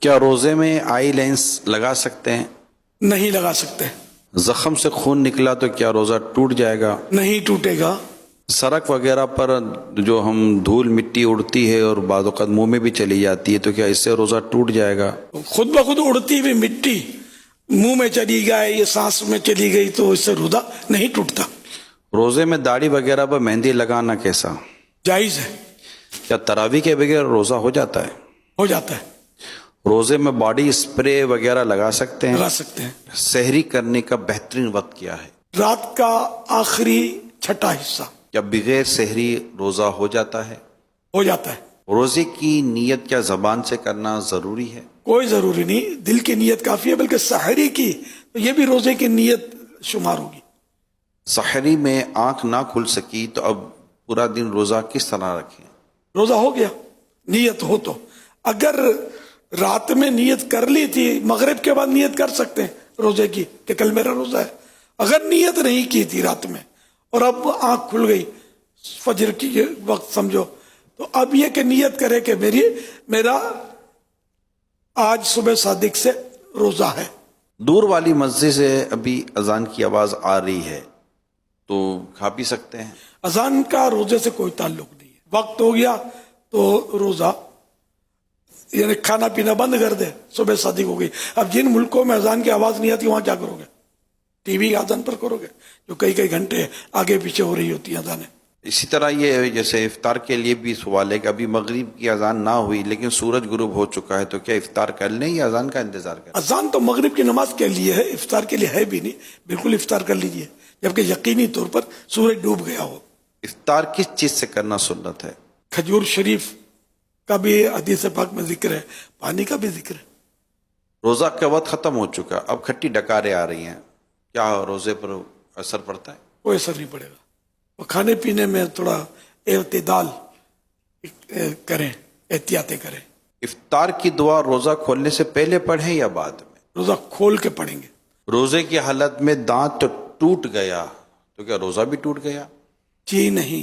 کیا روزے میں آئی لینس لگا سکتے ہیں؟ نہیں لگا سکتے. زخم سے خون نکلا تو کیا روزہ ٹوٹ جائے گا؟ نہیں ٹوٹے گا. سڑک وغیرہ پر جو ہم دھول مٹی اڑتی ہے اور بعض اوقات منہ میں بھی چلی جاتی ہے تو کیا اس سے روزہ ٹوٹ جائے گا؟ خود بخود اڑتی ہوئی مٹی منہ میں چلی گئی یا سانس میں چلی گئی تو اس سے روزہ نہیں ٹوٹتا. روزے میں داڑھی وغیرہ پر مہندی لگانا کیسا؟ جائز ہے. کیا تراویح کے بغیر روزہ ہو جاتا ہے؟ ہو جاتا ہے. روزے میں باڈی اسپرے وغیرہ لگا سکتے ہیں؟ لگا سکتے ہیں. سحری کرنے کا بہترین وقت کیا ہے؟ رات کا آخری چھٹا حصہ. کیا بغیر سحری روزہ ہو جاتا ہے؟ ہو جاتا ہے. روزے کی نیت کیا زبان سے کرنا ضروری ہے؟ کوئی ضروری نہیں، دل کی نیت کافی ہے، بلکہ سحری کی تو یہ بھی روزے کی نیت شمار ہوگی. سحری میں آنکھ نہ کھل سکی تو اب پورا دن روزہ کس طرح رکھیں؟ روزہ ہو گیا نیت ہو تو. اگر رات میں نیت کر لی تھی، مغرب کے بعد نیت کر سکتے ہیں روزے کی کہ کل میرا روزہ ہے. اگر نیت نہیں کی تھی رات میں اور اب آنکھ کھل گئی فجر کی وقت سمجھو، تو اب یہ کہ نیت کرے کہ میرا آج صبح صادق سے روزہ ہے. دور والی مسجد سے ابھی اذان کی آواز آ رہی ہے تو کھا پی سکتے ہیں؟ اذان کا روزے سے کوئی تعلق نہیں ہے. وقت ہو گیا تو روزہ یعنی کھانا پینا بند کر دے، صبح صادق ہو گئی. اب جن ملکوں میں اذان کی آواز نہیں آتی وہاں کیا کرو گے؟ ٹی وی اذان پر کرو گے جو کئی گھنٹے آگے پیچھے ہو رہی ہوتی ہیں اذانیں. اسی طرح یہ جیسے افطار کے لیے بھی سوال ہے کہ ابھی مغرب کی اذان نہ ہوئی لیکن سورج غروب ہو چکا ہے تو کیا افطار کر لیں یا اذان کا انتظار کریں؟ اذان تو مغرب کی نماز کے لیے ہے، افطار کے لیے ہے بھی نہیں. بالکل افطار کر لیجئے جبکہ یقینی طور پر سورج ڈوب گیا ہو. افطار کس چیز سے کرنا سنت ہے؟ کھجور شریف کا بھی حدیث پاک میں ذکر ہے، پانی کا بھی ذکر ہے. روزہ کا وقت ختم ہو چکا، اب کھٹی ڈکاریں آ رہی ہیں، کیا روزے پر اثر پڑتا ہے؟ کوئی اثر نہیں پڑے گا. وہ کھانے پینے میں تھوڑا اعتدال کریں، احتیاطیں کریں. افطار کی دعا روزہ کھولنے سے پہلے پڑھیں یا بعد میں؟ روزہ کھول کے پڑھیں گے. روزے کی حالت میں دانت ٹوٹ گیا تو کیا روزہ بھی ٹوٹ گیا؟ جی نہیں.